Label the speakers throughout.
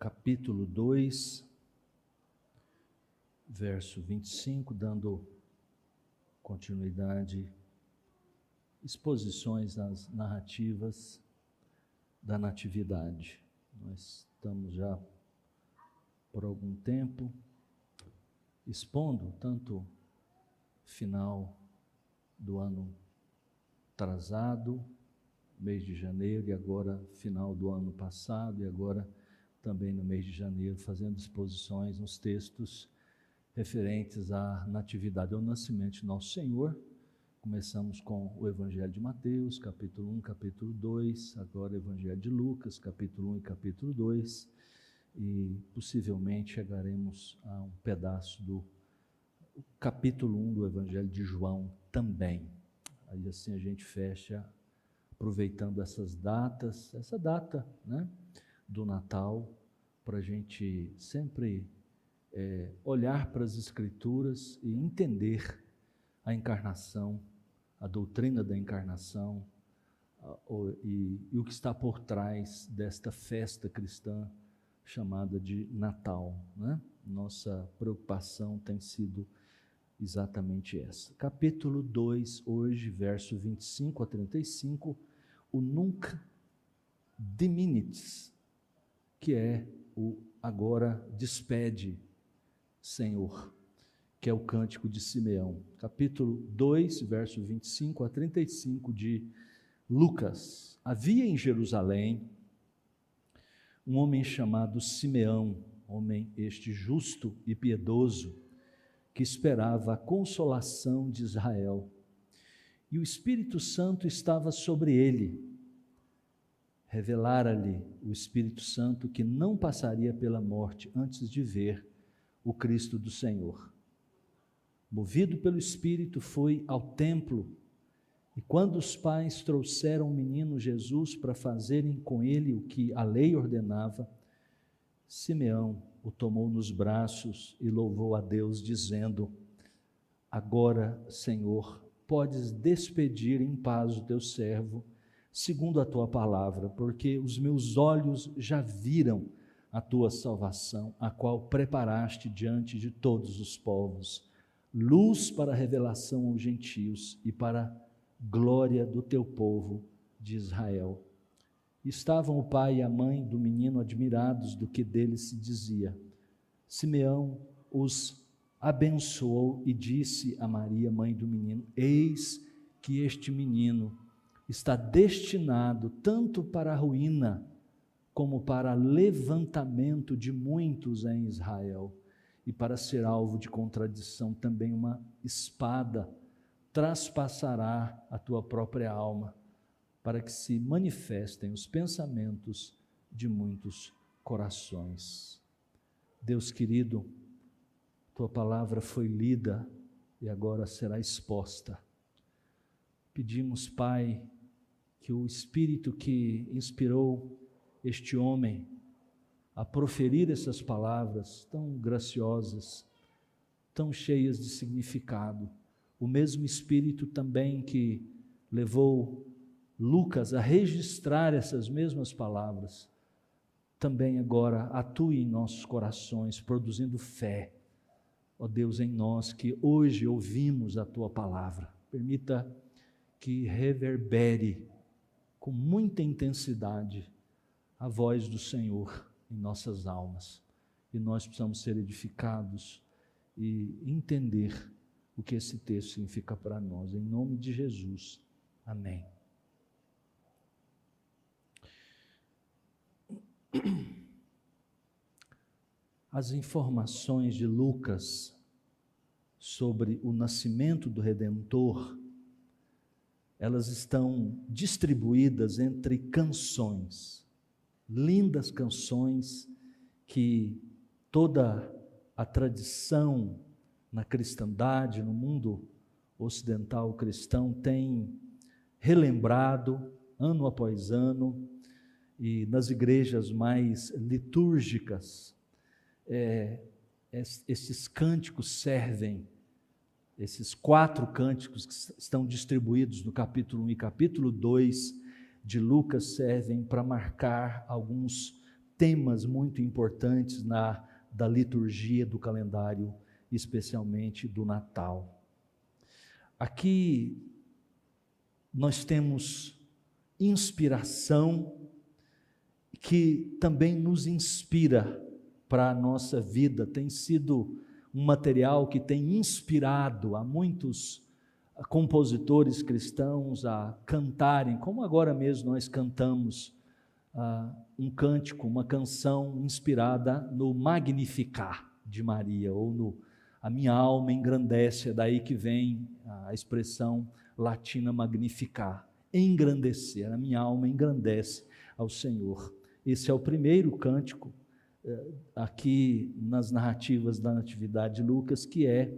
Speaker 1: capítulo 2, verso 25, dando continuidade, exposições nas narrativas da natividade. Nós estamos já por algum tempo expondo tanto final do ano atrasado, mês de janeiro, e agora final do ano passado, e agora também no mês de janeiro, fazendo exposições nos textos referentes à natividade, ao nascimento de nosso Senhor. Começamos com o Evangelho de Mateus, capítulo 1, capítulo 2, agora o Evangelho de Lucas, capítulo 1 e capítulo 2, e possivelmente chegaremos a um pedaço do capítulo 1 do Evangelho de João também. Aí assim a gente fecha, aproveitando essas datas, essa data, né, do Natal, para a gente sempre olhar para as Escrituras e entender a encarnação, a doutrina da encarnação e o que está por trás desta festa cristã chamada de Natal, né? Nossa preocupação tem sido exatamente essa. Capítulo 2, hoje, verso 25 a 35, o Nunc Dimittis, que é o agora despede, Senhor, que é o cântico de Simeão. Capítulo 2, verso 25 a 35 de Lucas. Havia em Jerusalém um homem chamado Simeão, homem este justo e piedoso, que esperava a consolação de Israel. E o Espírito Santo estava sobre ele. Revelara-lhe o Espírito Santo que não passaria pela morte antes de ver o Cristo do Senhor. Movido pelo Espírito, foi ao templo, e quando os pais trouxeram o menino Jesus para fazerem com ele o que a lei ordenava, Simeão o tomou nos braços e louvou a Deus, dizendo: agora, Senhor, podes despedir em paz o teu servo, segundo a tua palavra, porque os meus olhos já viram a tua salvação, a qual preparaste diante de todos os povos, luz para a revelação aos gentios e para a glória do teu povo de Israel. Estavam o pai e a mãe do menino admirados do que dele se dizia. Simeão os abençoou e disse a Maria, mãe do menino: eis que este menino está destinado tanto para a ruína como para levantamento de muitos em Israel, e para ser alvo de contradição. Também uma espada traspassará a tua própria alma, para que se manifestem os pensamentos de muitos corações. Deus querido, tua palavra foi lida e agora será exposta. Pedimos, Pai, que o Espírito que inspirou este homem a proferir essas palavras tão graciosas, tão cheias de significado, o mesmo Espírito também que levou Lucas a registrar essas mesmas palavras, também agora atue em nossos corações, produzindo fé, ó Deus, em nós que hoje ouvimos a tua palavra. Permita que reverbere com muita intensidade a voz do Senhor em nossas almas, e nós precisamos ser edificados e entender o que esse texto significa para nós, em nome de Jesus, amém. As informações de Lucas sobre o nascimento do Redentor, elas estão distribuídas entre canções, lindas canções que toda a tradição na cristandade, no mundo ocidental cristão, tem relembrado ano após ano, e nas igrejas mais litúrgicas, esses cânticos servem, esses 4 cânticos que estão distribuídos no capítulo 1 e capítulo 2 de Lucas servem para marcar alguns temas muito importantes da liturgia do calendário, especialmente do Natal. Aqui nós temos inspiração que também nos inspira para a nossa vida. Tem sido um material que tem inspirado a muitos compositores cristãos a cantarem, como agora mesmo nós cantamos um cântico, uma canção inspirada no Magnificat de Maria, ou no A Minha Alma Engrandece, é daí que vem a expressão latina Magnificat, engrandecer, a minha alma engrandece ao Senhor. Esse é o primeiro cântico aqui nas narrativas da Natividade de Lucas, que é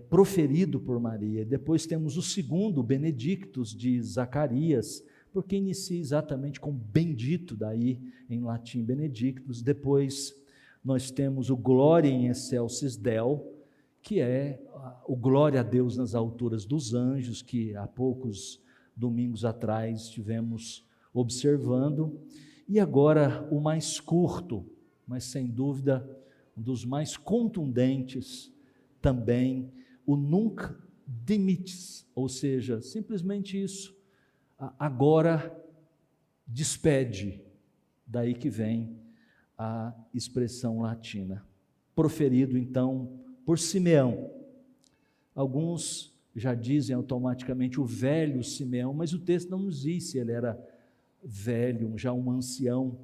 Speaker 1: proferido por Maria. Depois temos o segundo, o Benedictus de Zacarias, porque inicia exatamente com bendito, daí em latim Benedictus. Depois nós temos o Gloria in excelsis Deo, que é o glória a Deus nas alturas dos anjos, que há poucos domingos atrás estivemos observando. E agora o mais curto, mas sem dúvida um dos mais contundentes também, o Nunc Dimittis, ou seja, simplesmente isso, agora despede, daí que vem a expressão latina, proferido então por Simeão. Alguns já dizem automaticamente o velho Simeão, mas o texto não nos diz se ele era velho, já um ancião,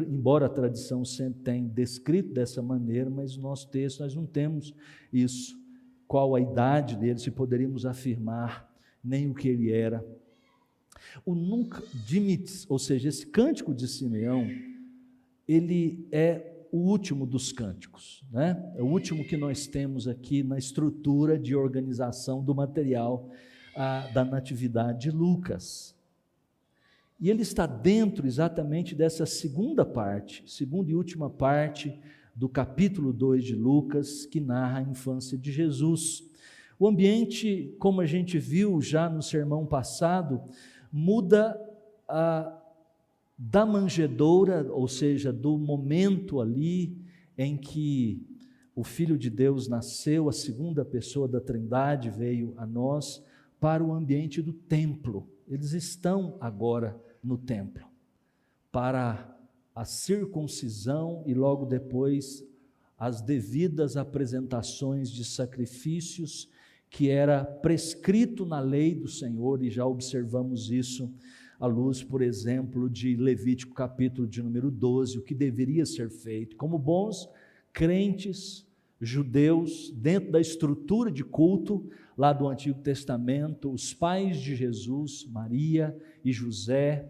Speaker 1: embora a tradição sempre tenha descrito dessa maneira, mas no nosso texto nós não temos isso, qual a idade dele, se poderíamos afirmar, nem o que ele era. O Nunc Dimittis, ou seja, esse cântico de Simeão, ele é o último dos cânticos, né? É o último que nós temos aqui na estrutura de organização do material da Natividade de Lucas. E ele está dentro exatamente dessa segunda e última parte do capítulo 2 de Lucas, que narra a infância de Jesus. O ambiente, como a gente viu já no sermão passado, muda da manjedoura, ou seja, do momento ali em que o Filho de Deus nasceu, a segunda pessoa da Trindade veio a nós, para o ambiente do templo. Eles estão agora no templo, para a circuncisão e logo depois as devidas apresentações de sacrifícios que era prescrito na lei do Senhor, e já observamos isso à luz, por exemplo, de Levítico capítulo de número 12, o que deveria ser feito. Como bons crentes judeus, dentro da estrutura de culto lá do Antigo Testamento, os pais de Jesus, Maria e José,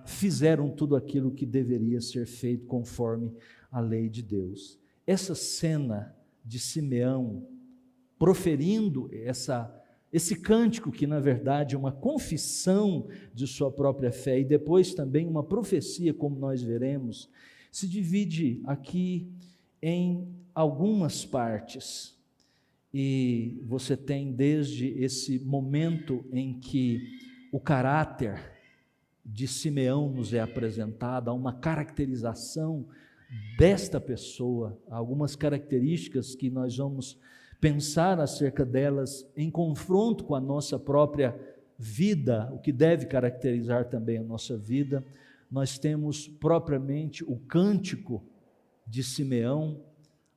Speaker 1: fizeram tudo aquilo que deveria ser feito conforme a lei de Deus. Essa cena de Simeão proferindo esse cântico, que na verdade é uma confissão de sua própria fé e depois também uma profecia, como nós veremos, se divide aqui em algumas partes. E você tem desde esse momento em que o caráter de Simeão nos é apresentado, há uma caracterização desta pessoa, algumas características que nós vamos pensar acerca delas em confronto com a nossa própria vida, o que deve caracterizar também a nossa vida. Nós temos propriamente o cântico de Simeão,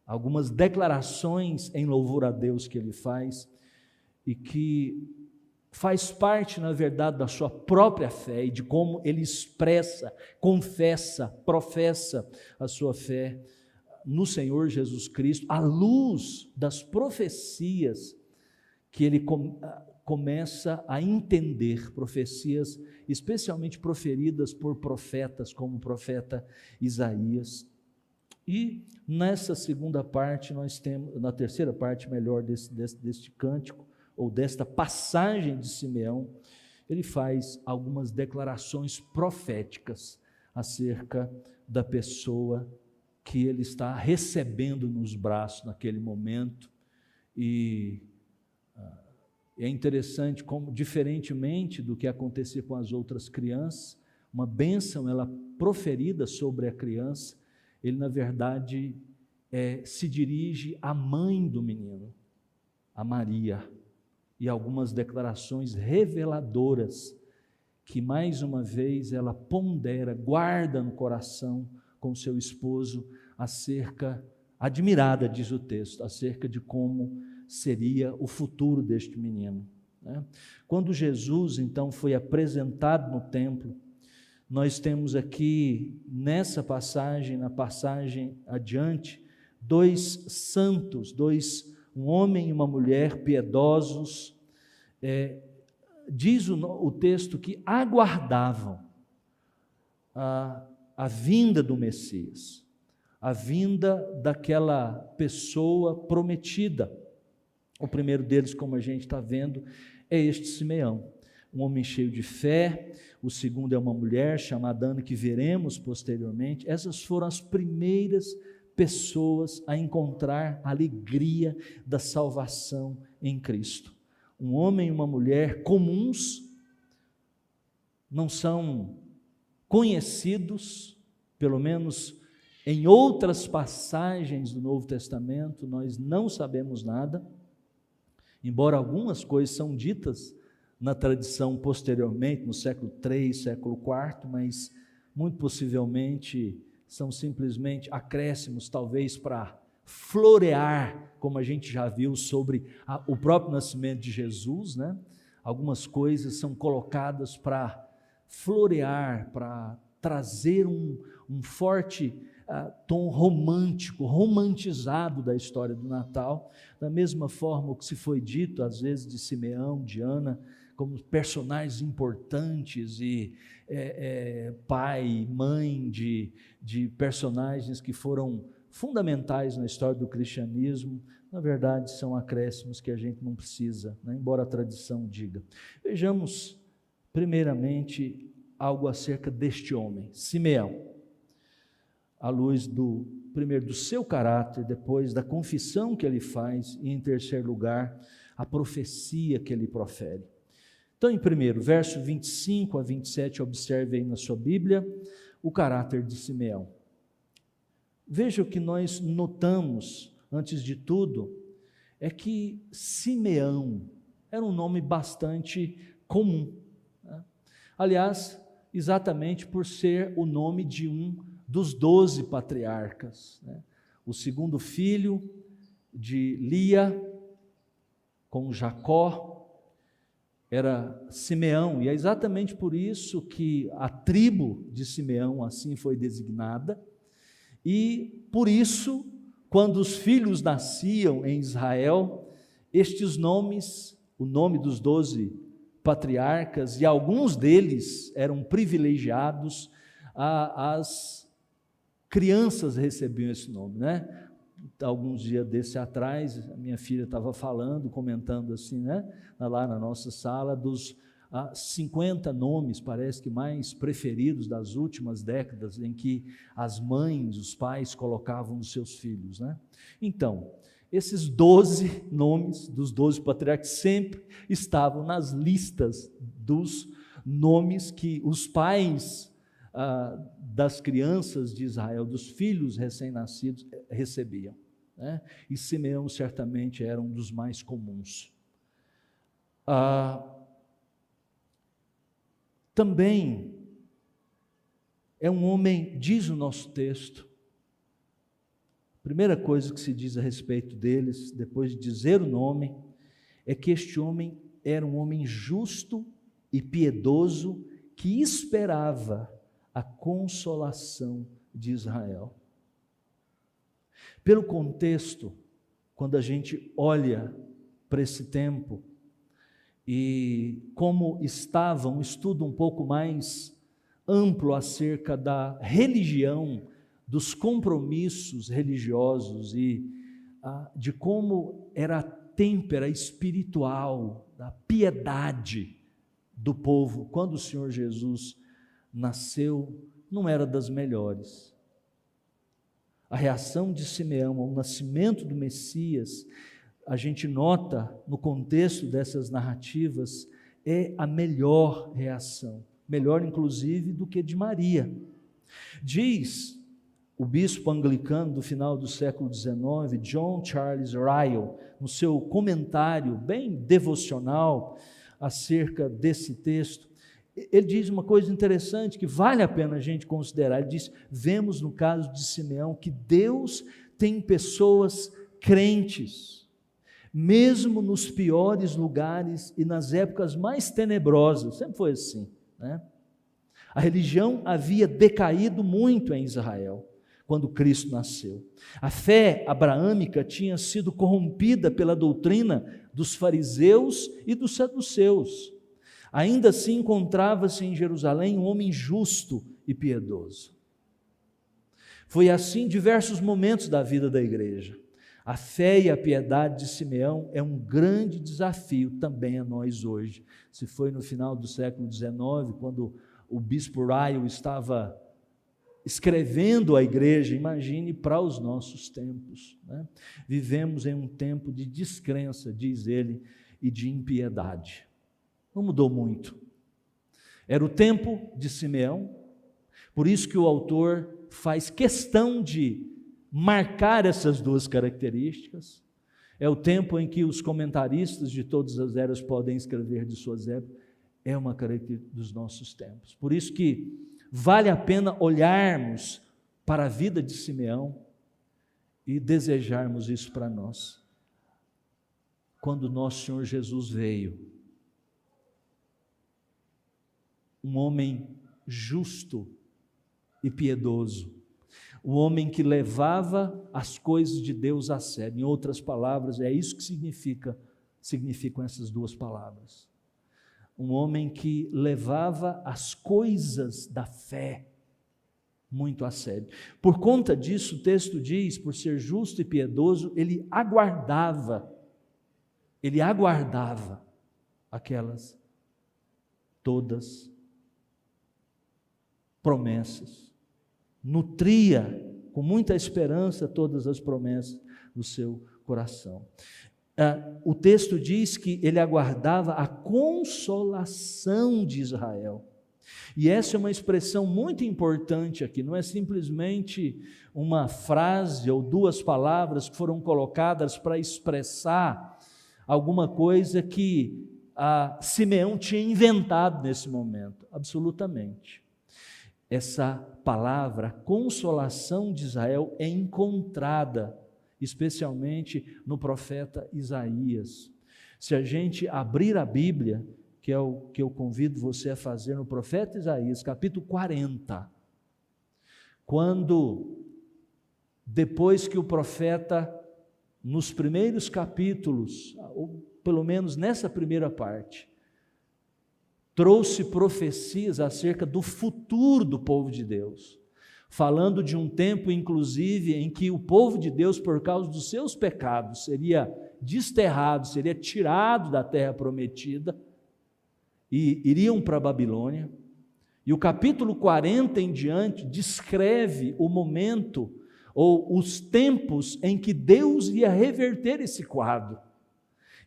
Speaker 1: algumas declarações em louvor a Deus que ele faz, e que faz parte, na verdade, da sua própria fé e de como ele expressa, confessa, professa a sua fé no Senhor Jesus Cristo, à luz das profecias que ele começa a entender, profecias especialmente proferidas por profetas, como o profeta Isaías. E nessa segunda parte, nós temos, na terceira parte, melhor, deste cântico, ou desta passagem de Simeão, ele faz algumas declarações proféticas acerca da pessoa que ele está recebendo nos braços naquele momento. E é interessante como, diferentemente do que acontecia com as outras crianças, uma bênção ela proferida sobre a criança, ele na verdade se dirige à mãe do menino, a Maria, e algumas declarações reveladoras que mais uma vez ela pondera, guarda no coração com seu esposo admirada, diz o texto, acerca de como seria o futuro deste menino. Quando Jesus então foi apresentado no templo, nós temos aqui nessa passagem, na passagem adiante, dois santos, um homem e uma mulher piedosos, diz o texto que aguardavam a vinda do Messias, a vinda daquela pessoa prometida. O primeiro deles, como a gente está vendo, é este Simeão, um homem cheio de fé. O segundo é uma mulher chamada Ana, que veremos posteriormente. Essas foram as primeiras pessoas a encontrar a alegria da salvação em Cristo. Um homem e uma mulher comuns, não são conhecidos, pelo menos em outras passagens do Novo Testamento, nós não sabemos nada, embora algumas coisas são ditas na tradição posteriormente, no século III, século IV, mas muito possivelmente são simplesmente acréscimos, talvez para florear, como a gente já viu sobre o próprio nascimento de Jesus, Algumas coisas são colocadas para florear, para trazer um forte tom romântico, romantizado da história do Natal, da mesma forma que se foi dito às vezes de Simeão, de Ana, como personagens importantes e pai, mãe de personagens que foram fundamentais na história do cristianismo. Na verdade são acréscimos que a gente não precisa, embora a tradição diga. Vejamos primeiramente algo acerca deste homem, Simeão, à luz primeiro do seu caráter, depois da confissão que ele faz e em terceiro lugar, a profecia que ele profere. Então, em primeiro, verso 25 a 27, observe aí na sua Bíblia o caráter de Simeão. Veja o que nós notamos, antes de tudo, é que Simeão era um nome bastante comum. Aliás, exatamente por ser o nome de um dos 12 patriarcas. O segundo filho de Lia com Jacó era Simeão, e é exatamente por isso que a tribo de Simeão assim foi designada, e por isso, quando os filhos nasciam em Israel, estes nomes, o nome dos 12 patriarcas, e alguns deles eram privilegiados, as crianças recebiam esse nome, Alguns dias desse atrás, a minha filha estava falando, comentando assim, lá na nossa sala, dos 50 nomes, parece que mais preferidos das últimas décadas, em que as mães, os pais colocavam os seus filhos, Então, esses 12 nomes dos 12 patriarcas sempre estavam nas listas dos nomes que os pais das crianças de Israel, dos filhos recém-nascidos, recebiam. E Simeão certamente era um dos mais comuns. Também é um homem, diz o nosso texto, a primeira coisa que se diz a respeito deles, depois de dizer o nome, é que este homem era um homem justo e piedoso, que esperava a consolação de Israel. Pelo contexto, quando a gente olha para esse tempo, e como estava um estudo um pouco mais amplo acerca da religião, dos compromissos religiosos e de como era a têmpera espiritual, da piedade do povo, quando o Senhor Jesus nasceu, não era das melhores. A reação de Simeão ao nascimento do Messias, a gente nota no contexto dessas narrativas, é a melhor reação. melhor inclusive do que de Maria. Diz o bispo anglicano do final do século XIX, John Charles Ryle, no seu comentário bem devocional acerca desse texto, ele diz uma coisa interessante que vale a pena a gente considerar. Ele diz: vemos no caso de Simeão que Deus tem pessoas crentes, mesmo nos piores lugares e nas épocas mais tenebrosas. Sempre foi assim, né? A religião havia decaído muito em Israel quando Cristo nasceu. A fé abraâmica tinha sido corrompida pela doutrina dos fariseus e dos saduceus. Ainda assim encontrava-se em Jerusalém um homem justo e piedoso. Foi assim em diversos momentos da vida da igreja. A fé e a piedade de Simeão é um grande desafio também a nós hoje. Se foi no final do século XIX, quando o bispo Ryle estava escrevendo à igreja, imagine para os nossos tempos, né? Vivemos em um tempo de descrença, diz ele, e de impiedade. Não mudou muito. Era o tempo de Simeão, por isso que o autor faz questão de marcar essas duas características. É o tempo em que os comentaristas de todas as eras podem escrever de suas épocas. É uma característica dos nossos tempos. Por isso que vale a pena olharmos para a vida de Simeão e desejarmos isso para nós. Quando nosso Senhor Jesus veio, um homem justo e piedoso, um homem que levava as coisas de Deus a sério. Em outras palavras, é isso que significam essas duas palavras. Um homem que levava as coisas da fé muito a sério. Por conta disso, o texto diz, por ser justo e piedoso, ele aguardava aquelas todas promessas, nutria com muita esperança todas as promessas do seu coração. O texto diz que ele aguardava a consolação de Israel. E essa é uma expressão muito importante aqui, não é simplesmente uma frase ou duas palavras que foram colocadas para expressar alguma coisa que Simeão tinha inventado nesse momento, absolutamente. Essa palavra, consolação de Israel, é encontrada especialmente no profeta Isaías. Se a gente abrir a Bíblia, que é o que eu convido você a fazer, no profeta Isaías, capítulo 40, quando, depois que o profeta, nos primeiros capítulos, ou pelo menos nessa primeira parte, trouxe profecias acerca do futuro do povo de Deus, falando de um tempo, inclusive, em que o povo de Deus, por causa dos seus pecados, seria desterrado, seria tirado da terra prometida, e iriam para a Babilônia. E o capítulo 40 em diante descreve o momento, ou os tempos em que Deus ia reverter esse quadro.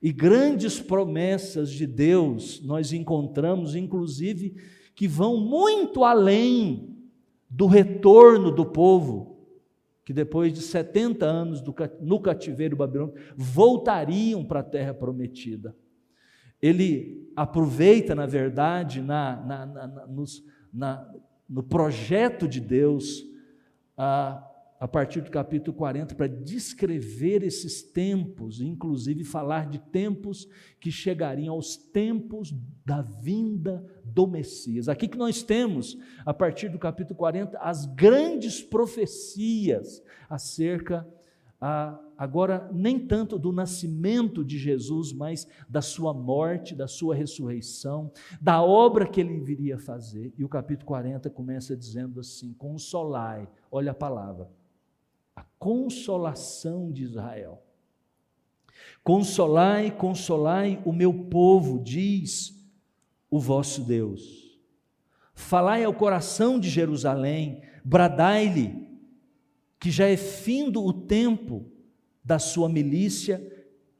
Speaker 1: E grandes promessas de Deus nós encontramos, inclusive, que vão muito além do retorno do povo, que depois de 70 anos no cativeiro babilônico, voltariam para a terra prometida. Ele aproveita, na verdade, no projeto de Deus, a partir do capítulo 40, para descrever esses tempos, inclusive falar de tempos que chegariam aos tempos da vinda do Messias. Aqui que nós temos, a partir do capítulo 40, as grandes profecias acerca, agora nem tanto do nascimento de Jesus, mas da sua morte, da sua ressurreição, da obra que ele viria fazer. E o capítulo 40 começa dizendo assim: consolai, olha a palavra, a consolação de Israel. Consolai, consolai o meu povo, diz o vosso Deus. Falai ao coração de Jerusalém, bradai-lhe que já é findo o tempo da sua milícia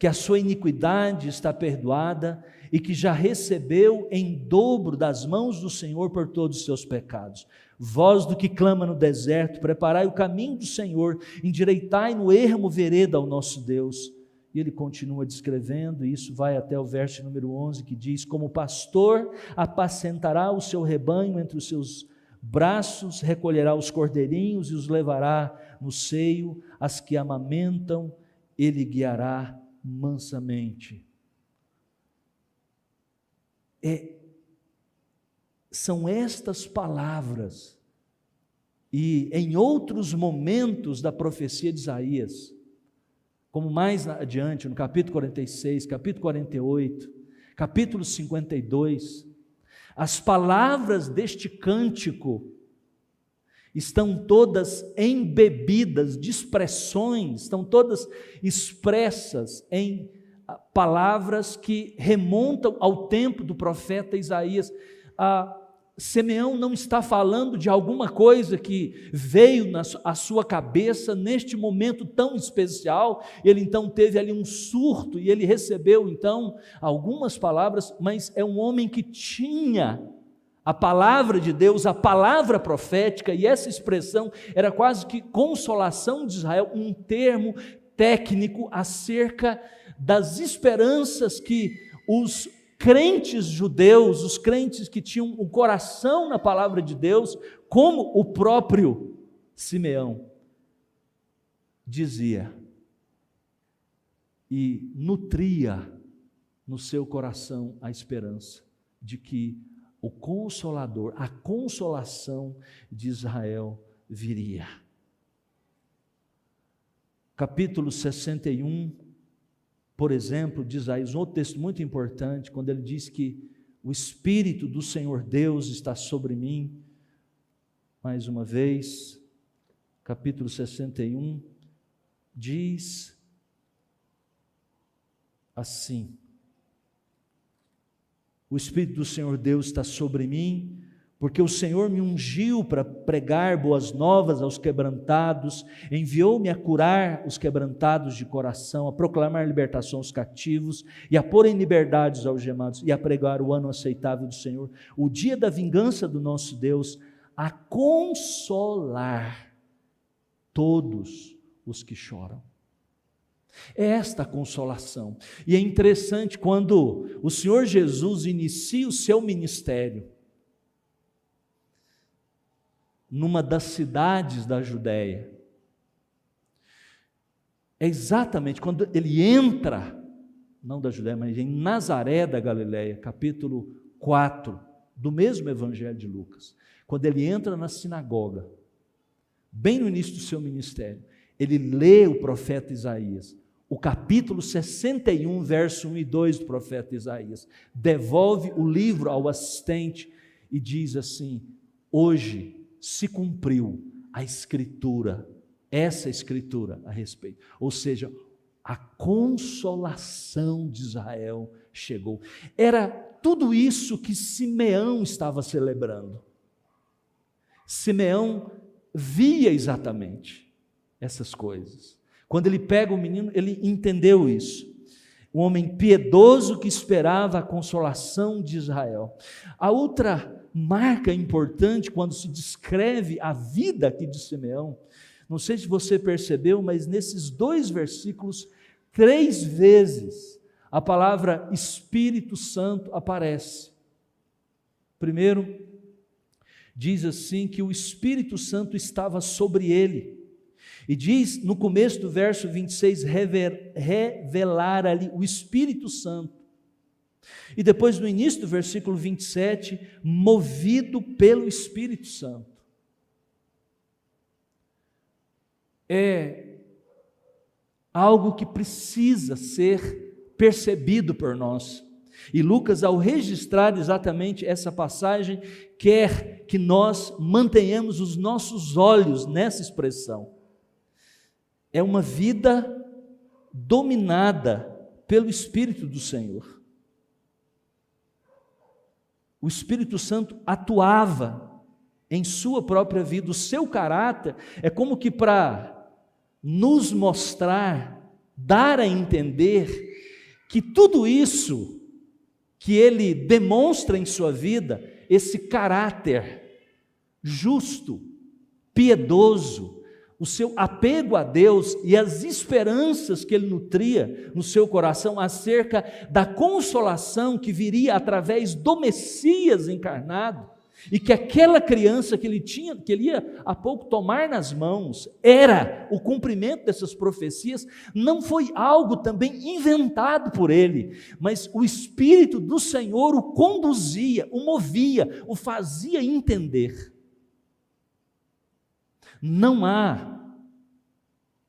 Speaker 1: que a sua iniquidade está perdoada e que já recebeu em dobro das mãos do Senhor por todos os seus pecados. Voz do que clama no deserto, preparai o caminho do Senhor, endireitai no ermo vereda ao nosso Deus. E ele continua descrevendo, e isso vai até o verso número 11, que diz: como pastor apacentará o seu rebanho entre os seus braços, recolherá os cordeirinhos e os levará no seio, as que amamentam, ele guiará mansamente. São estas palavras, e em outros momentos da profecia de Isaías, como mais adiante, no capítulo 46, capítulo 48, capítulo 52, as palavras deste cântico estão todas embebidas de expressões, estão todas expressas em palavras que remontam ao tempo do profeta Isaías. Simeão não está falando de alguma coisa que veio à sua cabeça neste momento tão especial. Ele então teve ali um surto e ele recebeu então algumas palavras, mas é um homem que tinha a palavra de Deus, a palavra profética, e essa expressão era quase que consolação de Israel, um termo técnico acerca das esperanças que os crentes judeus, os crentes que tinham o coração na palavra de Deus, como o próprio Simeão dizia e nutria no seu coração a esperança de que o Consolador, a consolação de Israel viria. Capítulo 61, por exemplo, de Isaías, um outro texto muito importante, quando ele diz que o Espírito do Senhor Deus está sobre mim. Mais uma vez, capítulo 61, diz assim: o Espírito do Senhor Deus está sobre mim, porque o Senhor me ungiu para pregar boas novas aos quebrantados, enviou-me a curar os quebrantados de coração, a proclamar libertação aos cativos, e a pôr em liberdade os algemados, e a pregar o ano aceitável do Senhor, o dia da vingança do nosso Deus, a consolar todos os que choram. É esta a consolação. E é interessante quando o Senhor Jesus inicia o seu ministério numa das cidades da Judéia. É exatamente quando ele entra, não da Judéia, mas em Nazaré da Galileia, capítulo 4, do mesmo Evangelho de Lucas, quando ele entra na sinagoga, bem no início do seu ministério, ele lê o profeta Isaías, o capítulo 61, verso 1 e 2 do profeta Isaías, devolve o livro ao assistente e diz assim: hoje se cumpriu a escritura, essa escritura a respeito, ou seja, a consolação de Israel chegou. Era tudo isso que Simeão estava celebrando. Simeão via exatamente essas coisas. Quando ele pega o menino, ele entendeu isso. Um homem piedoso que esperava a consolação de Israel. A outra marca importante quando se descreve a vida aqui de Simeão, não sei se você percebeu, mas nesses 2 versículos, 3 vezes a palavra Espírito Santo aparece. Primeiro, diz assim que o Espírito Santo estava sobre ele. E diz no começo do verso 26, revelar ali o Espírito Santo. E depois no início do versículo 27, movido pelo Espírito Santo. É algo que precisa ser percebido por nós. E Lucas, ao registrar exatamente essa passagem, quer que nós mantenhamos os nossos olhos nessa expressão. É uma vida dominada pelo Espírito do Senhor. O Espírito Santo atuava em sua própria vida, o seu caráter é como que para nos mostrar, dar a entender que tudo isso que ele demonstra em sua vida, esse caráter justo, piedoso, o seu apego a Deus e as esperanças que ele nutria no seu coração acerca da consolação que viria através do Messias encarnado, e que aquela criança que ele ia há pouco tomar nas mãos, era o cumprimento dessas profecias, não foi algo também inventado por ele, mas o Espírito do Senhor o conduzia, o movia, o fazia entender. Não há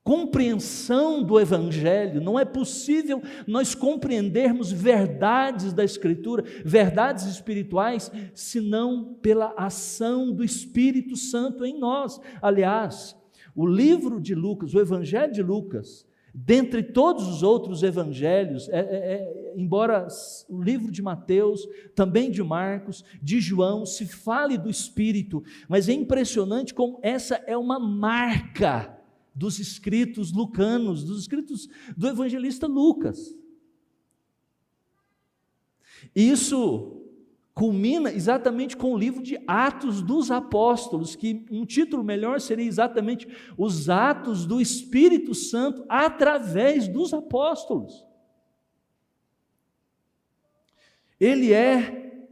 Speaker 1: compreensão do Evangelho, não é possível nós compreendermos verdades da Escritura, verdades espirituais, senão pela ação do Espírito Santo em nós. Aliás, o livro de Lucas, o Evangelho de Lucas, dentre todos os outros evangelhos, embora o livro de Mateus, também de Marcos, de João, se fale do Espírito, mas é impressionante como essa é uma marca dos escritos lucanos, dos escritos do evangelista Lucas. Isso culmina exatamente com o livro de Atos dos Apóstolos, que um título melhor seria exatamente os Atos do Espírito Santo através dos apóstolos. Ele é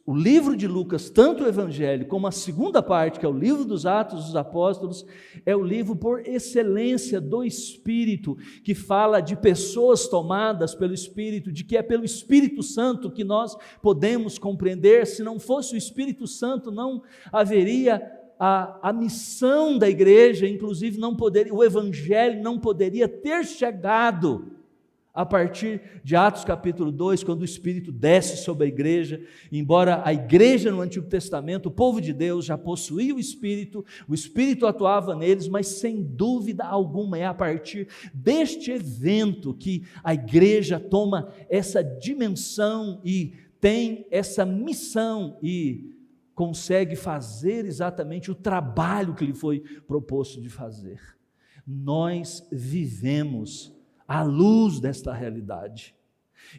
Speaker 1: o livro de Lucas, tanto o Evangelho como a segunda parte, que é o livro dos Atos dos Apóstolos, é o livro por excelência do Espírito, que fala de pessoas tomadas pelo Espírito, de que é pelo Espírito Santo que nós podemos compreender. Se não fosse o Espírito Santo, não haveria a missão da igreja, inclusive o Evangelho não poderia ter chegado a partir de Atos capítulo 2, quando o Espírito desce sobre a igreja. Embora a igreja no Antigo Testamento, o povo de Deus já possuía o Espírito atuava neles, mas sem dúvida alguma é a partir deste evento que a igreja toma essa dimensão e tem essa missão e consegue fazer exatamente o trabalho que lhe foi proposto de fazer. Nós vivemos à luz desta realidade,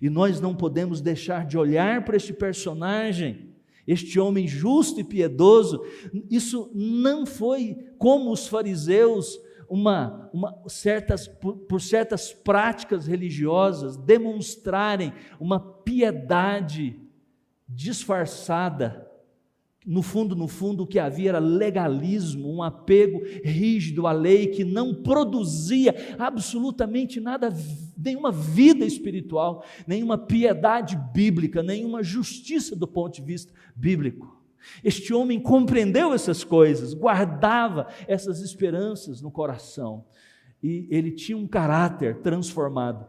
Speaker 1: e nós não podemos deixar de olhar para este personagem, este homem justo e piedoso. Isso não foi como os fariseus, por certas práticas religiosas, demonstrarem uma piedade disfarçada. No fundo, o que havia era legalismo, um apego rígido à lei que não produzia absolutamente nada, nenhuma vida espiritual, nenhuma piedade bíblica, nenhuma justiça do ponto de vista bíblico. Este homem compreendeu essas coisas, guardava essas esperanças no coração, e ele tinha um caráter transformado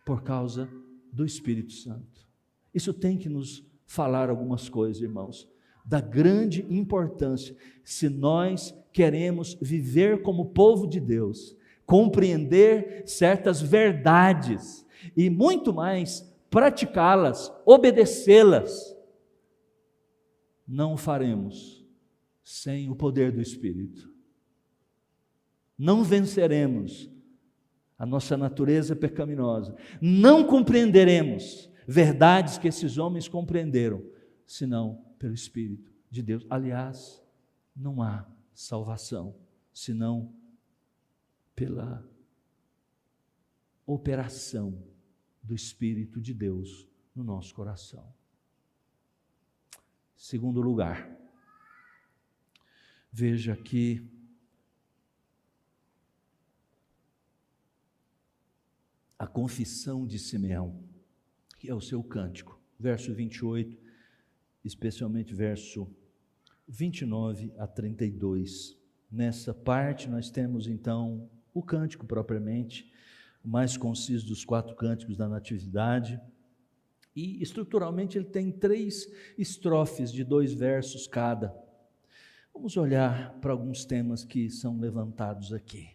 Speaker 1: por causa do Espírito Santo. Isso tem que nos falar algumas coisas, irmãos, da grande importância, se nós queremos viver como povo de Deus, compreender certas verdades e muito mais praticá-las, obedecê-las, não o faremos sem o poder do Espírito. Não venceremos a nossa natureza pecaminosa, não compreenderemos verdades que esses homens compreenderam, senão pelo Espírito de Deus. Aliás, não há salvação senão pela operação do Espírito de Deus no nosso coração. Segundo lugar, veja que a confissão de Simeão, que é o seu cântico, verso 28, especialmente verso 29 a 32. Nessa parte nós temos então o cântico propriamente, o mais conciso dos 4 cânticos da Natividade, e estruturalmente ele tem 3 estrofes de 2 versos cada. Vamos olhar para alguns temas que são levantados aqui.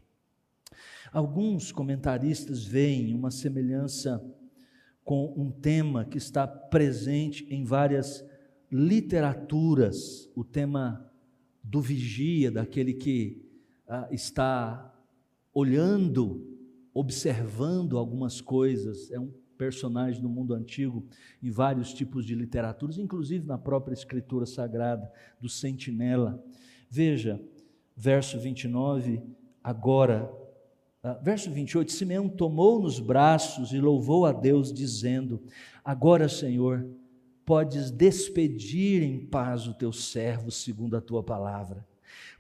Speaker 1: Alguns comentaristas veem uma semelhança com um tema que está presente em várias literaturas, o tema do vigia, daquele que está olhando observando algumas coisas, é um personagem do mundo antigo, em vários tipos de literaturas, inclusive na própria Escritura Sagrada, do sentinela. Veja, verso 29, agora, verso 28, Simeão tomou nos braços e louvou a Deus, dizendo: agora, Senhor, podes despedir em paz o teu servo segundo a tua palavra,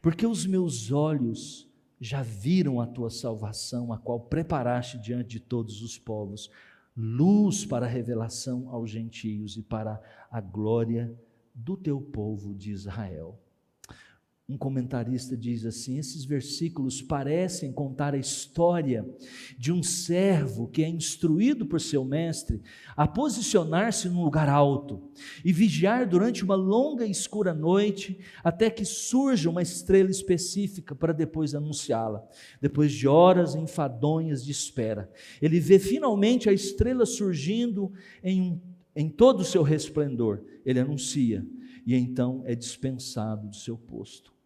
Speaker 1: porque os meus olhos já viram a tua salvação, a qual preparaste diante de todos os povos, luz para a revelação aos gentios e para a glória do teu povo de Israel. Um comentarista diz assim: esses versículos parecem contar a história de um servo que é instruído por seu mestre a posicionar-se num lugar alto e vigiar durante uma longa e escura noite até que surja uma estrela específica para depois anunciá-la. Depois de horas enfadonhas de espera, ele vê finalmente a estrela surgindo em todo o seu resplendor. Ele anuncia e então é dispensado do seu posto.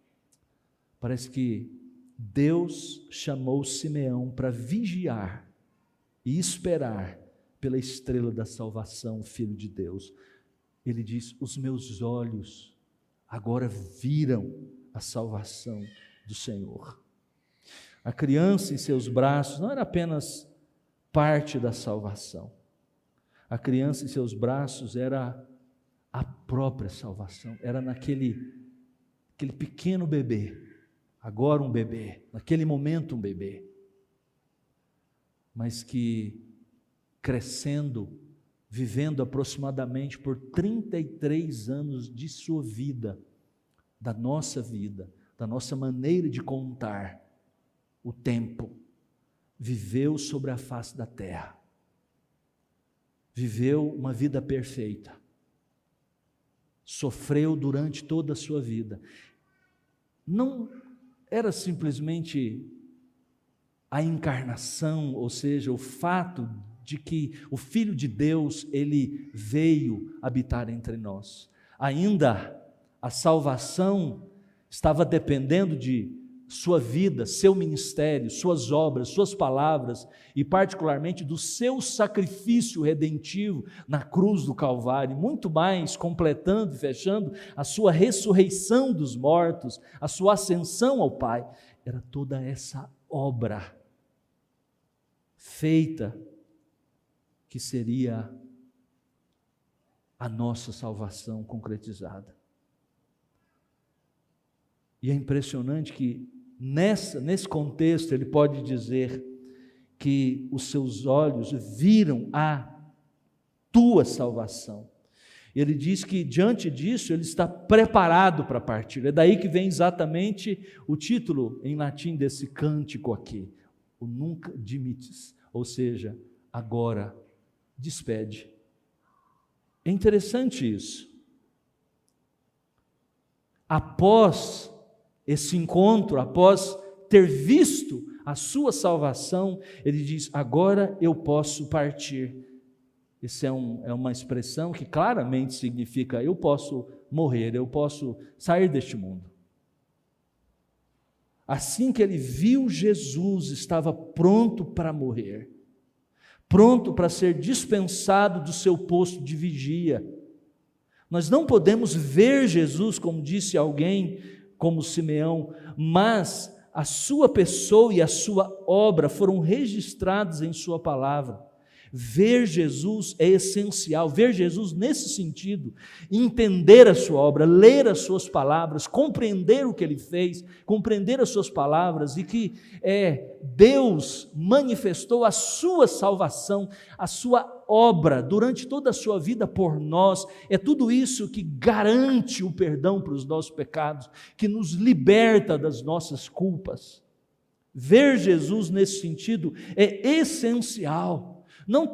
Speaker 1: Parece que Deus chamou Simeão para vigiar e esperar pela estrela da salvação, o Filho de Deus. Ele diz: os meus olhos agora viram a salvação do Senhor. A criança em seus braços não era apenas parte da salvação. A criança em seus braços era a própria salvação. Era naquele pequeno bebê. Agora um bebê, naquele momento um bebê, mas que crescendo, vivendo aproximadamente por 33 anos de sua vida, da nossa maneira de contar o tempo, viveu sobre a face da terra, viveu uma vida perfeita, sofreu durante toda a sua vida. Não era simplesmente a encarnação, ou seja, o fato de que o Filho de Deus, ele veio habitar entre nós. Ainda a salvação estava dependendo de sua vida, seu ministério, suas obras, suas palavras e particularmente do seu sacrifício redentivo na cruz do Calvário, muito mais completando e fechando a sua ressurreição dos mortos, a sua ascensão ao Pai. Era toda essa obra feita que seria a nossa salvação concretizada. E é impressionante que nesse contexto ele pode dizer que os seus olhos viram a tua salvação. Ele diz que diante disso ele está preparado para partir. É daí que vem exatamente o título em latim desse cântico aqui, o Nunc Dimittis, ou seja, agora despede. É interessante isso. Após esse encontro, após ter visto a sua salvação, ele diz: agora eu posso partir. Essa é uma expressão que claramente significa: eu posso morrer, eu posso sair deste mundo. Assim que ele viu Jesus, estava pronto para morrer, pronto para ser dispensado do seu posto de vigia. Nós não podemos ver Jesus, como disse alguém, como Simeão, mas a sua pessoa e a sua obra foram registrados em sua palavra. Ver Jesus é essencial, ver Jesus nesse sentido, entender a sua obra, ler as suas palavras, compreender o que ele fez, compreender as suas palavras e que Deus manifestou a sua salvação, a sua obra durante toda a sua vida por nós. É tudo isso que garante o perdão para os nossos pecados, que nos liberta das nossas culpas. Ver Jesus nesse sentido é essencial. Não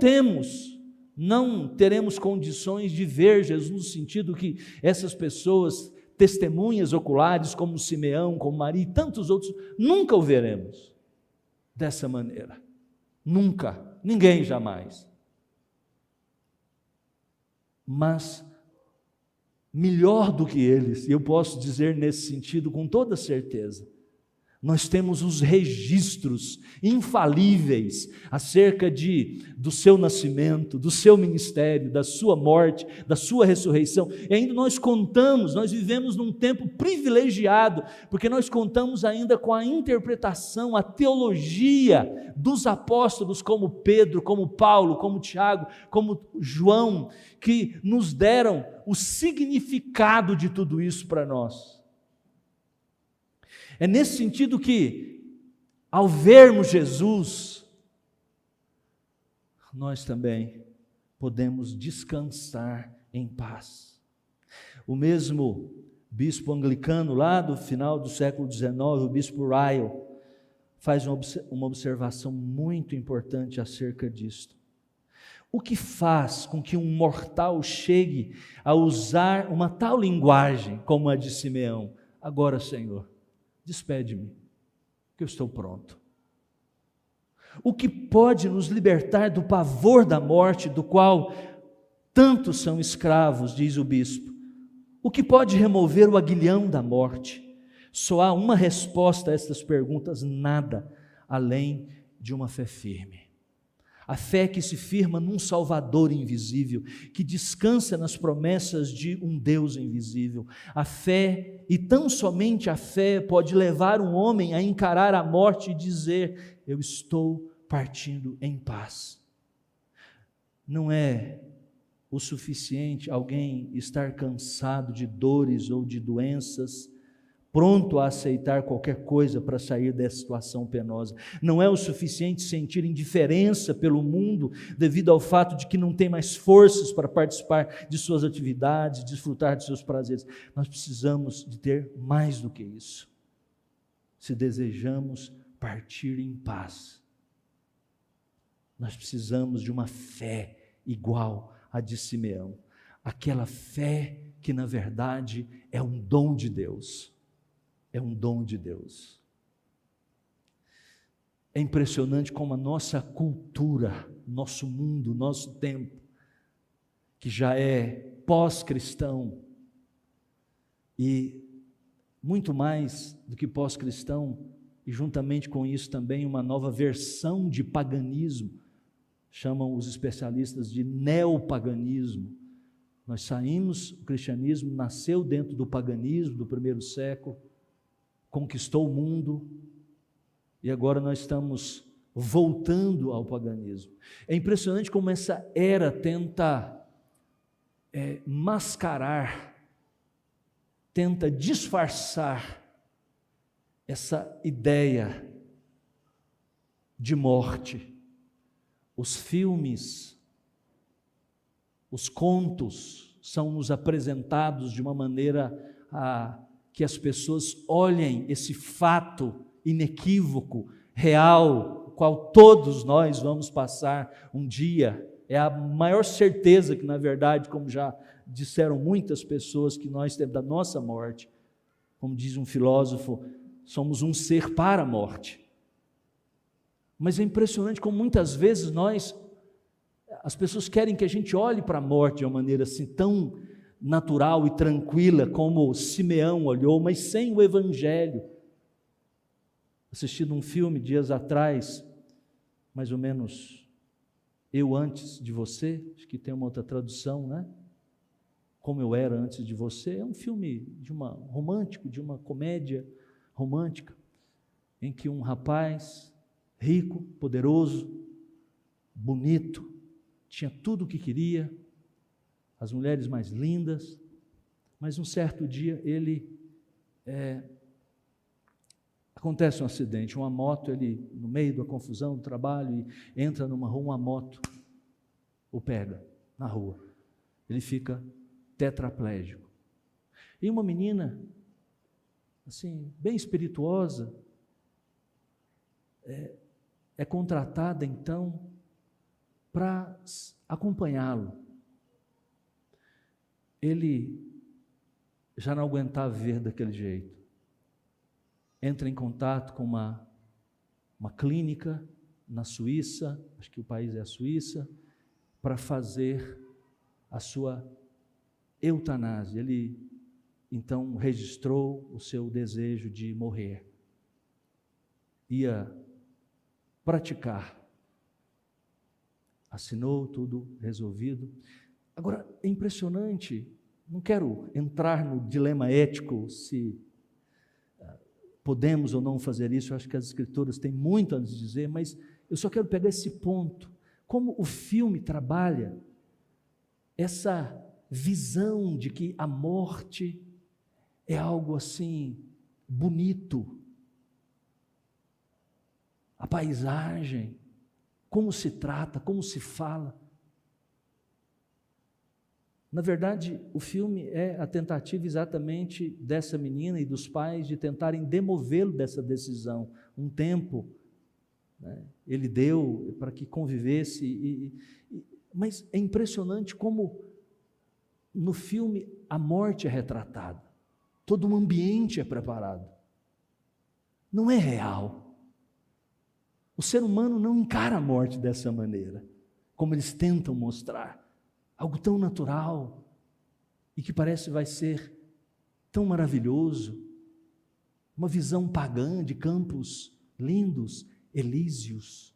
Speaker 1: teremos condições de ver Jesus no sentido que essas pessoas, testemunhas oculares como Simeão, como Maria e tantos outros, nunca o veremos dessa maneira. Nunca, ninguém jamais. Mas melhor do que eles, e eu posso dizer nesse sentido com toda certeza, Nós temos os registros infalíveis acerca do seu nascimento, do seu ministério, da sua morte, da sua ressurreição. E ainda nós vivemos num tempo privilegiado, porque nós contamos ainda com a interpretação, a teologia dos apóstolos como Pedro, como Paulo, como Tiago, como João, que nos deram o significado de tudo isso para nós. É nesse sentido que, ao vermos Jesus, nós também podemos descansar em paz. O mesmo bispo anglicano, lá do final do século XIX, o bispo Ryle, faz uma observação muito importante acerca disto. O que faz com que um mortal chegue a usar uma tal linguagem como a de Simeão? Agora, Senhor, despede-me, que eu estou pronto. O que pode nos libertar do pavor da morte, do qual tantos são escravos, diz o bispo? O que pode remover o aguilhão da morte? Só há uma resposta a estas perguntas: nada além de uma fé firme. A fé que se firma num Salvador invisível, que descansa nas promessas de um Deus invisível. A fé, e tão somente a fé, pode levar um homem a encarar a morte e dizer: eu estou partindo em paz. Não é o suficiente alguém estar cansado de dores ou de doenças, pronto a aceitar qualquer coisa para sair dessa situação penosa. Não é o suficiente sentir indiferença pelo mundo devido ao fato de que não tem mais forças para participar de suas atividades, desfrutar de seus prazeres. Nós precisamos de ter mais do que isso, se desejamos partir em paz. Nós precisamos de uma fé igual à de Simeão, aquela fé que na verdade é um dom de Deus. É um dom de Deus. É impressionante como a nossa cultura, nosso mundo, nosso tempo, que já é pós-cristão, e muito mais do que pós-cristão, e juntamente com isso também uma nova versão de paganismo, chamam os especialistas de neopaganismo. Nós saímos, o cristianismo nasceu dentro do paganismo do primeiro século, conquistou o mundo, e agora nós estamos voltando ao paganismo. É impressionante como essa era tenta mascarar, tenta disfarçar essa ideia de morte. Os filmes, os contos são nos apresentados de uma maneira que as pessoas olhem esse fato inequívoco, real, o qual todos nós vamos passar um dia. É a maior certeza que, na verdade, como já disseram muitas pessoas, que nós temos da nossa morte. Como diz um filósofo, somos um ser para a morte. Mas é impressionante como muitas vezes as pessoas querem que a gente olhe para a morte de uma maneira assim tão natural e tranquila como Simeão olhou, mas sem o evangelho. Assistindo um filme dias atrás, mais ou menos Eu Antes de Você, acho que tem uma outra tradução, né? Como Eu Era Antes de Você. É um filme romântico, de uma comédia romântica, em que um rapaz rico, poderoso, bonito, tinha tudo o que queria, as mulheres mais lindas, mas um certo dia acontece um acidente, uma moto, ele no meio da confusão do trabalho, e entra numa rua, uma moto o pega na rua, ele fica tetraplégico, e uma menina, assim, bem espirituosa, é contratada então para acompanhá-lo. Ele já não aguentava viver daquele jeito. Entra em contato com uma clínica na Suíça, acho que o país é a Suíça, para fazer a sua eutanásia. Ele então registrou o seu desejo de morrer. ia praticar. Assinou, tudo resolvido. Agora, é impressionante, não quero entrar no dilema ético, se podemos ou não fazer isso, eu acho que as Escrituras têm muito a nos dizer, mas eu só quero pegar esse ponto, como o filme trabalha essa visão de que a morte é algo assim, bonito, a paisagem, como se trata, como se fala. Na verdade, o filme é a tentativa exatamente dessa menina e dos pais de tentarem demovê-lo dessa decisão. Um tempo, né, ele deu para que convivesse, mas é impressionante como no filme a morte é retratada, todo um ambiente é preparado, não é real. O ser humano não encara a morte dessa maneira, como eles tentam mostrar, algo tão natural, e que parece vai ser tão maravilhoso, uma visão pagã de campos lindos, elíseos.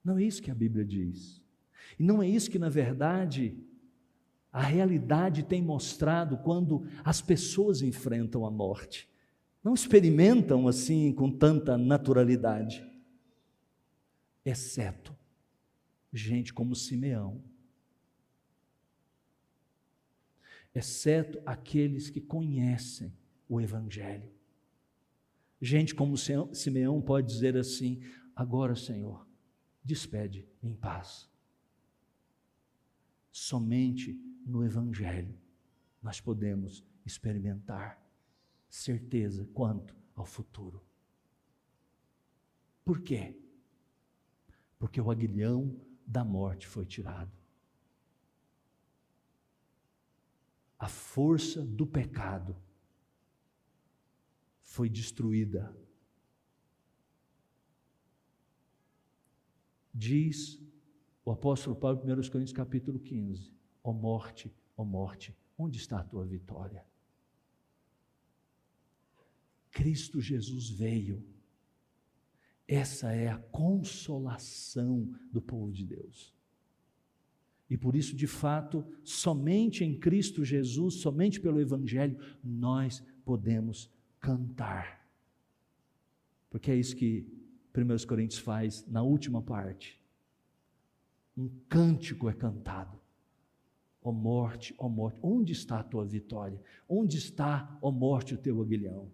Speaker 1: Não é isso que a Bíblia diz, e não é isso que na verdade a realidade tem mostrado quando as pessoas enfrentam a morte. Não experimentam assim com tanta naturalidade, exceto gente como Simeão, exceto aqueles que conhecem o Evangelho. Gente como Simeão pode dizer assim: agora, Senhor, despede em paz. Somente no Evangelho nós podemos experimentar certeza quanto ao futuro. Por quê? Porque o aguilhão da morte foi tirado. A força do pecado foi destruída. Diz o apóstolo Paulo em 1 Coríntios capítulo 15, ó morte, onde está a tua vitória? Cristo Jesus veio. Essa é a consolação do povo de Deus. E por isso, de fato, somente em Cristo Jesus, somente pelo Evangelho, nós podemos cantar. Porque é isso que 1 Coríntios faz na última parte. Um cântico é cantado. Ó morte, onde está a tua vitória? Onde está, ó morte, o teu aguilhão?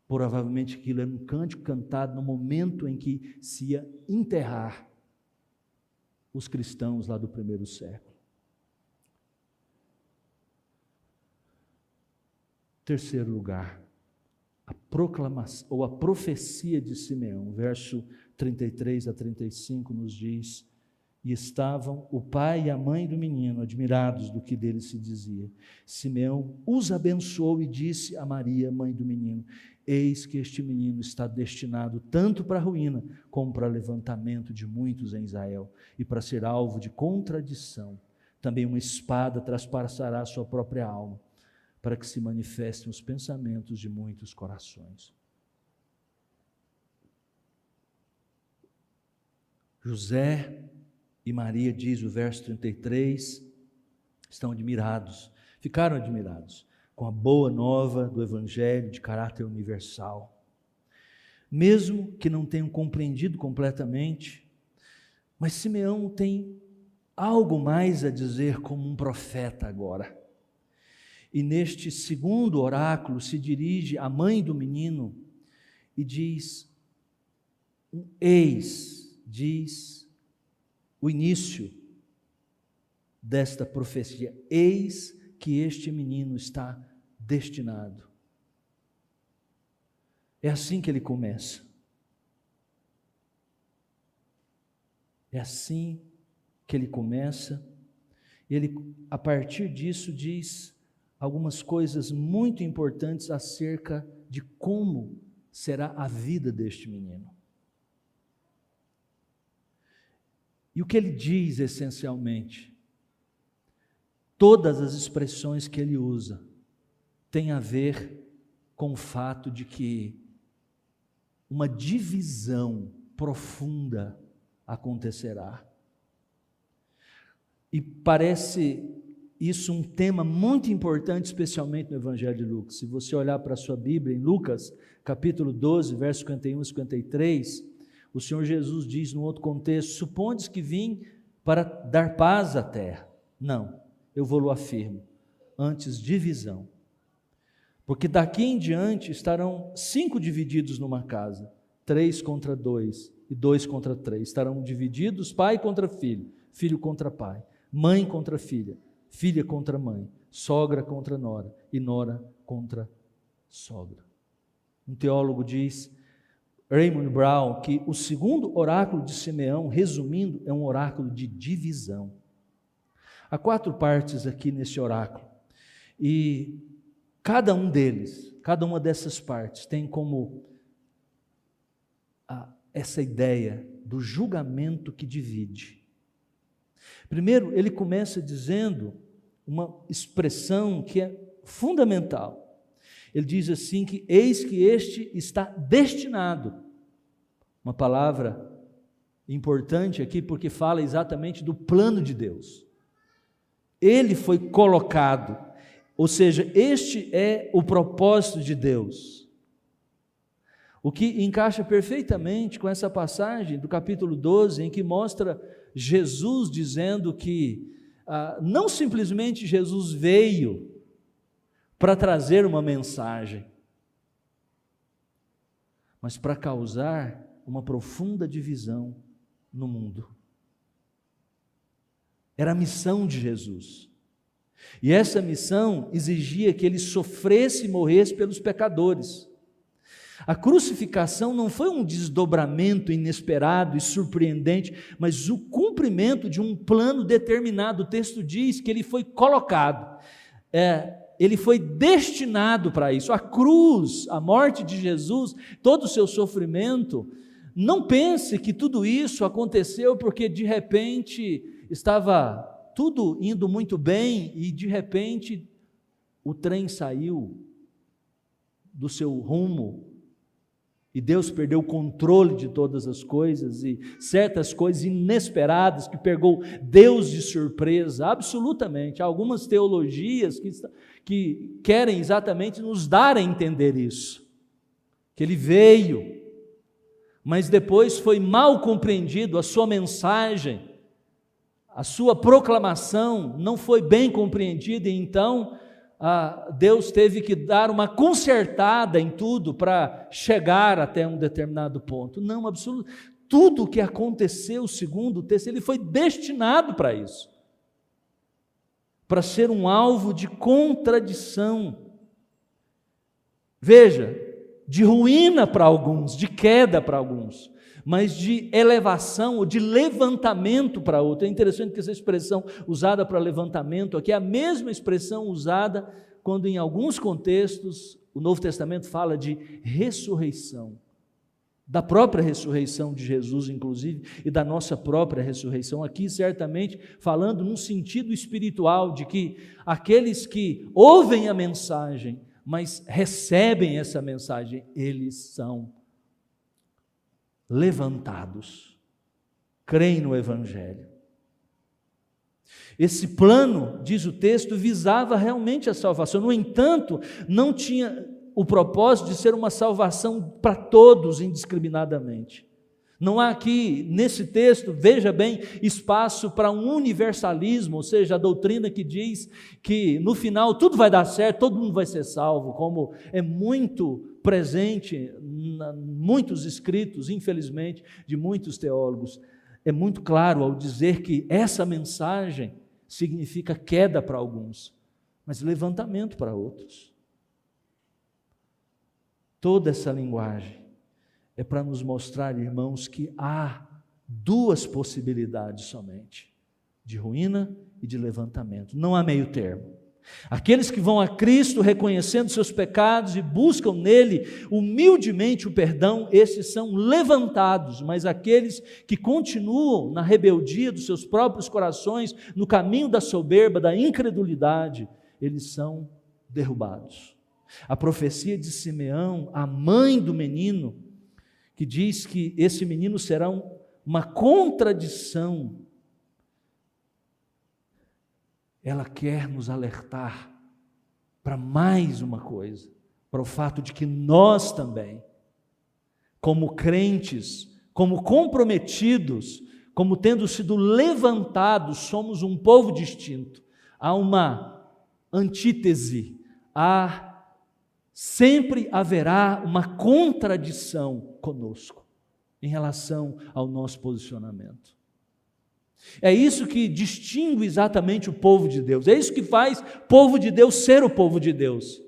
Speaker 1: Provavelmente aquilo era um cântico cantado no momento em que se ia enterrar os cristãos lá do primeiro século. Terceiro lugar, a proclamação ou a profecia de Simeão, verso 33 a 35 nos diz: e estavam o pai e a mãe do menino admirados do que dele se dizia. Simeão os abençoou e disse a Maria, mãe do menino: eis que este menino está destinado tanto para a ruína, como para o levantamento de muitos em Israel, e para ser alvo de contradição. Também uma espada traspassará a sua própria alma, para que se manifestem os pensamentos de muitos corações. José e Maria, diz o verso 33, estão admirados, ficaram admirados com a boa nova do Evangelho de caráter universal. Mesmo que não tenham compreendido completamente, mas Simeão tem algo mais a dizer como um profeta agora. E neste segundo oráculo se dirige à mãe do menino e diz: eis, diz o início desta profecia, eis que este menino está destinado. É assim que ele começa. É assim que ele começa. Ele, a partir disso, diz algumas coisas muito importantes acerca de como será a vida deste menino. E o que ele diz essencialmente? Todas as expressões que ele usa têm a ver com o fato de que uma divisão profunda acontecerá. E parece isso um tema muito importante, especialmente no Evangelho de Lucas. Se você olhar para a sua Bíblia, em Lucas, capítulo 12, versos 51 e 53, o Senhor Jesus diz, num outro contexto: supondes que vim para dar paz à terra? Não, eu vou-lo afirmo, antes divisão. Porque daqui em diante estarão 5 divididos numa casa, 3 contra 2 e 2 contra 3. Estarão divididos pai contra filho, filho contra pai, mãe contra filha, filha contra mãe, sogra contra nora e nora contra sogra. Um teólogo diz, Raymond Brown, que o segundo oráculo de Simeão, resumindo, é um oráculo de divisão. Há 4 partes aqui nesse oráculo, e cada um deles, cada uma dessas partes tem como essa ideia do julgamento que divide. Primeiro, ele começa dizendo uma expressão que é fundamental. Ele diz assim que eis que este está destinado. Uma palavra importante aqui porque fala exatamente do plano de Deus. Ele foi colocado, ou seja, este é o propósito de Deus. O que encaixa perfeitamente com essa passagem do capítulo 12, em que mostra Jesus dizendo que não simplesmente Jesus veio para trazer uma mensagem, mas para causar uma profunda divisão no mundo. Era a missão de Jesus. E essa missão exigia que ele sofresse e morresse pelos pecadores. A crucificação não foi um desdobramento inesperado e surpreendente, mas o cumprimento de um plano determinado. O texto diz que ele foi colocado, ele foi destinado para isso. A cruz, a morte de Jesus, todo o seu sofrimento, não pense que tudo isso aconteceu porque de repente estava tudo indo muito bem e de repente o trem saiu do seu rumo e Deus perdeu o controle de todas as coisas e certas coisas inesperadas que pegou Deus de surpresa. Absolutamente. Há algumas teologias que querem exatamente nos dar a entender isso, que ele veio, mas depois foi mal compreendido, a sua mensagem, a sua proclamação não foi bem compreendida, e então Deus teve que dar uma consertada em tudo para chegar até um determinado ponto. Não, absoluto. Tudo o que aconteceu, segundo o texto, ele foi destinado para isso, para ser um alvo de contradição. Veja, de ruína para alguns, de queda para alguns, mas de elevação ou de levantamento para outro. É interessante que essa expressão usada para levantamento aqui é a mesma expressão usada quando em alguns contextos o Novo Testamento fala de ressurreição, da própria ressurreição de Jesus inclusive, e da nossa própria ressurreição, aqui certamente falando num sentido espiritual, de que aqueles que ouvem a mensagem, mas recebem essa mensagem, eles são levantados, creem no Evangelho. Esse plano, diz o texto, visava realmente a salvação. No entanto, não tinha o propósito de ser uma salvação para todos indiscriminadamente. Não há aqui, nesse texto, veja bem, espaço para um universalismo, ou seja, a doutrina que diz que no final tudo vai dar certo, todo mundo vai ser salvo, como é muito presente em muitos escritos, infelizmente, de muitos teólogos. É muito claro ao dizer que essa mensagem significa queda para alguns, mas levantamento para outros. Toda essa linguagem é para nos mostrar, irmãos, que há 2 possibilidades somente, de ruína e de levantamento. Não há meio termo. Aqueles que vão a Cristo reconhecendo seus pecados e buscam nele humildemente o perdão, esses são levantados, mas aqueles que continuam na rebeldia dos seus próprios corações, no caminho da soberba, da incredulidade, eles são derrubados. A profecia de Simeão, a mãe do menino, que diz que esse menino será uma contradição, ela quer nos alertar para mais uma coisa, para o fato de que nós também, como crentes, como comprometidos, como tendo sido levantados, somos um povo distinto. Há uma antítese, sempre haverá uma contradição conosco em relação ao nosso posicionamento. É isso que distingue exatamente o povo de Deus, é isso que faz o povo de Deus ser o povo de Deus.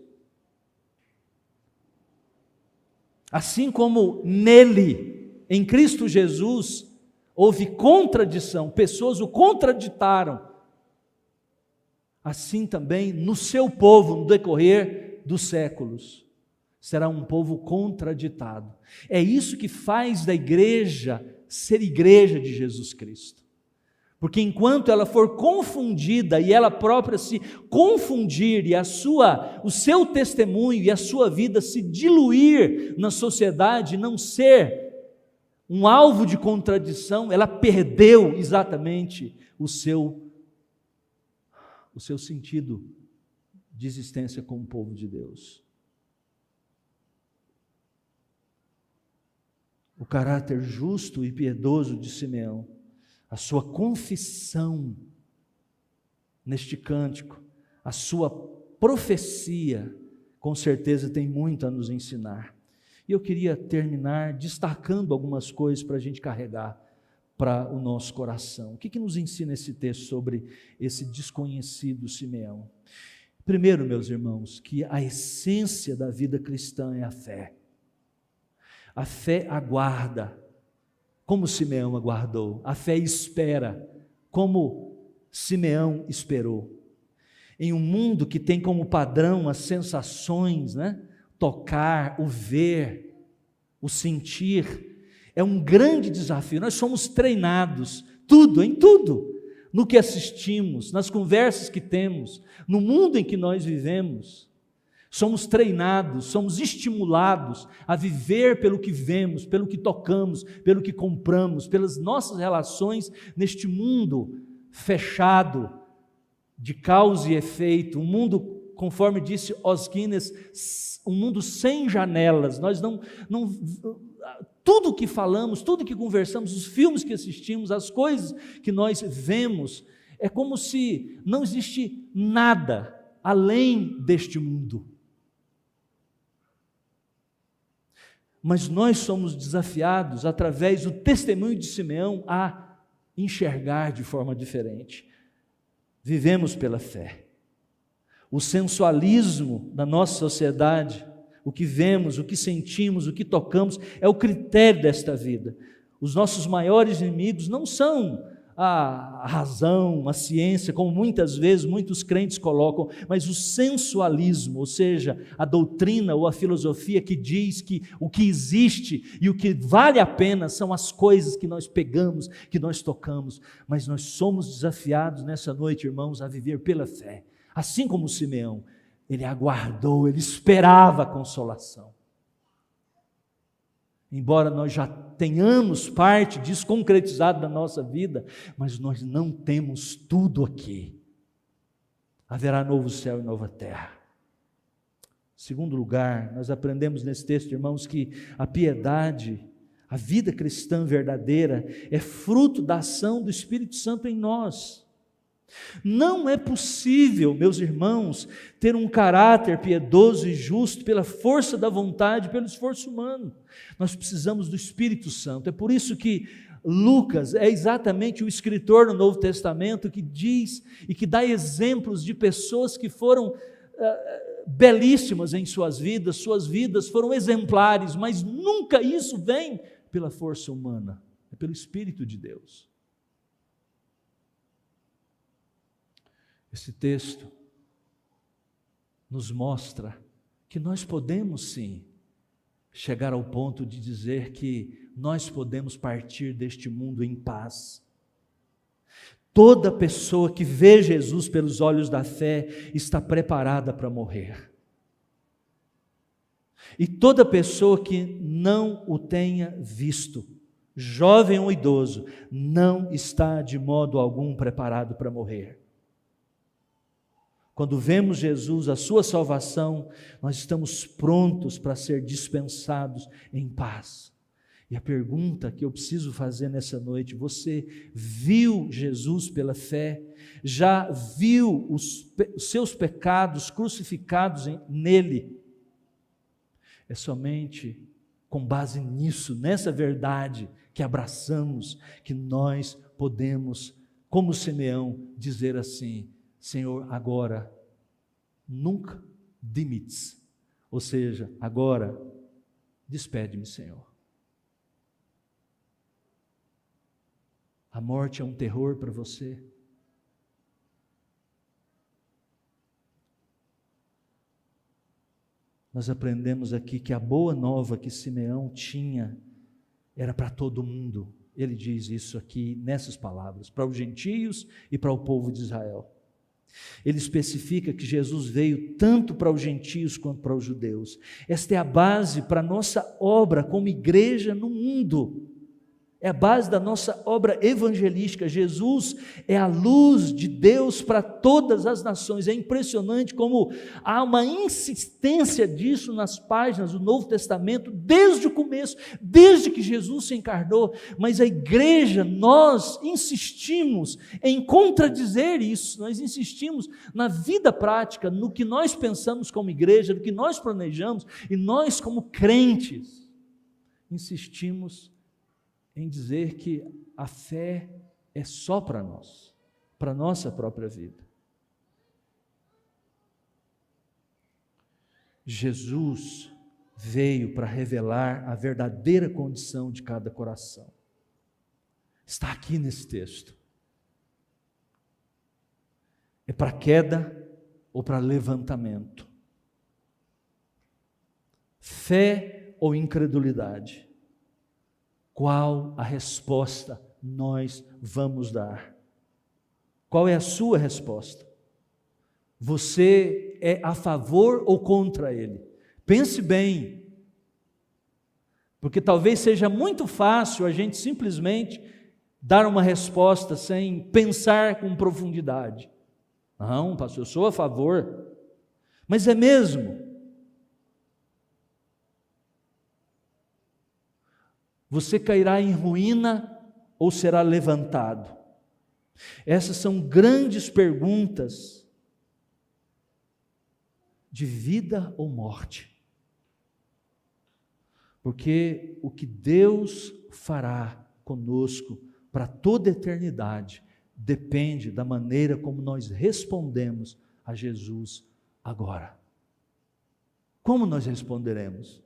Speaker 1: Assim como nele, em Cristo Jesus, houve contradição, pessoas o contraditaram, assim também no seu povo, no decorrer dos séculos, será um povo contraditado. É isso que faz da igreja ser igreja de Jesus Cristo. Porque enquanto ela for confundida e ela própria se confundir e o seu testemunho e a sua vida se diluir na sociedade, não ser um alvo de contradição, ela perdeu exatamente o seu sentido de existência como povo de Deus. O caráter justo e piedoso de Simeão, a sua confissão neste cântico, a sua profecia, com certeza tem muito a nos ensinar. E eu queria terminar destacando algumas coisas para a gente carregar para o nosso coração. O que nos ensina esse texto sobre esse desconhecido Simeão? Primeiro, meus irmãos, que a essência da vida cristã é a fé. A fé aguarda, como Simeão aguardou. A fé espera, como Simeão esperou. Em um mundo que tem como padrão as sensações, tocar, o ver, o sentir, é um grande desafio. Nós somos treinados, em tudo, no que assistimos, nas conversas que temos, no mundo em que nós vivemos. Somos treinados, somos estimulados a viver pelo que vemos, pelo que tocamos, pelo que compramos, pelas nossas relações neste mundo fechado, de causa e efeito, um mundo, conforme disse Os Guinness, um mundo sem janelas. Nós não tudo que falamos, tudo que conversamos, os filmes que assistimos, as coisas que nós vemos, é como se não existe nada além deste mundo. Mas nós somos desafiados, através do testemunho de Simeão, a enxergar de forma diferente. Vivemos pela fé. O sensualismo da nossa sociedade, o que vemos, o que sentimos, o que tocamos, é o critério desta vida. Os nossos maiores inimigos não são a razão, a ciência, como muitas vezes muitos crentes colocam, mas o sensualismo, ou seja, a doutrina ou a filosofia que diz que o que existe e o que vale a pena são as coisas que nós pegamos, que nós tocamos. Mas nós somos desafiados nessa noite, irmãos, a viver pela fé. Assim como Simeão, ele aguardou, ele esperava a consolação. Embora nós já tenhamos parte disso concretizado na nossa vida, mas nós não temos tudo aqui. Haverá novo céu e nova terra. Segundo lugar, nós aprendemos nesse texto, irmãos, que a piedade, a vida cristã verdadeira, é fruto da ação do Espírito Santo em nós. Não é possível, meus irmãos, ter um caráter piedoso e justo pela força da vontade, pelo esforço humano. Nós precisamos do Espírito Santo. É por isso que Lucas é exatamente o escritor do Novo Testamento que diz e que dá exemplos de pessoas que foram belíssimas em suas vidas foram exemplares, mas nunca isso vem pela força humana, é pelo Espírito de Deus. Esse texto nos mostra que nós podemos sim chegar ao ponto de dizer que nós podemos partir deste mundo em paz. Toda pessoa que vê Jesus pelos olhos da fé está preparada para morrer. E toda pessoa que não o tenha visto, jovem ou idoso, não está de modo algum preparado para morrer. Quando vemos Jesus, a sua salvação, nós estamos prontos para ser dispensados em paz. E a pergunta que eu preciso fazer nessa noite: você viu Jesus pela fé? Já viu os seus pecados crucificados nele? É somente com base nisso, nessa verdade que abraçamos, que nós podemos, como Simeão, dizer assim: Senhor, agora, nunca dimites. Ou seja, agora, despede-me, Senhor. A morte é um terror para você? Nós aprendemos aqui que a boa nova que Simeão tinha era para todo mundo. Ele diz isso aqui nessas palavras, para os gentios e para o povo de Israel. Ele especifica que Jesus veio tanto para os gentios quanto para os judeus. Esta é a base para a nossa obra como igreja no mundo. É a base da nossa obra evangelística. Jesus é a luz de Deus para todas as nações. É impressionante como há uma insistência disso nas páginas do Novo Testamento, desde o começo, desde que Jesus se encarnou. Mas a igreja, nós insistimos em contradizer isso, nós insistimos na vida prática, no que nós pensamos como igreja, no que nós planejamos, e nós como crentes, insistimos em dizer que a fé é só para nós, para a nossa própria vida. Jesus veio para revelar a verdadeira condição de cada coração. Está aqui nesse texto. É para queda ou para levantamento? Fé ou incredulidade? Qual a resposta nós vamos dar? Qual é a sua resposta? Você é a favor ou contra ele? Pense bem, porque talvez seja muito fácil a gente simplesmente dar uma resposta sem pensar com profundidade. Não, pastor, eu sou a favor. Mas é mesmo? Você cairá em ruína ou será levantado? Essas são grandes perguntas de vida ou morte. Porque o que Deus fará conosco para toda a eternidade depende da maneira como nós respondemos a Jesus agora. Como nós responderemos?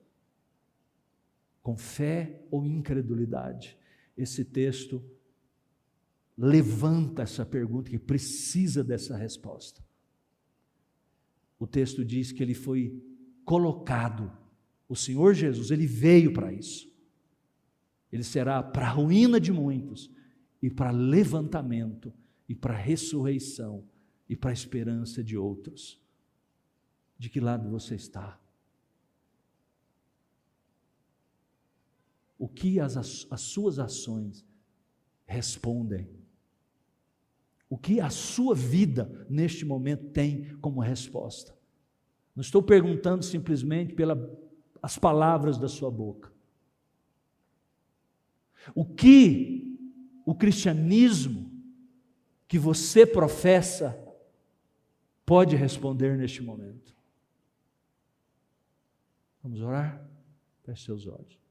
Speaker 1: Com fé ou incredulidade? Esse texto levanta essa pergunta que precisa dessa resposta. O texto diz que ele foi colocado, o Senhor Jesus, ele veio para isso. Ele será para a ruína de muitos, e para levantamento, e para ressurreição, e para a esperança de outros. De que lado você está? O que as suas ações respondem? O que a sua vida neste momento tem como resposta? Não estou perguntando simplesmente pelas palavras da sua boca. O que o cristianismo que você professa pode responder neste momento? Vamos orar? Feche seus olhos.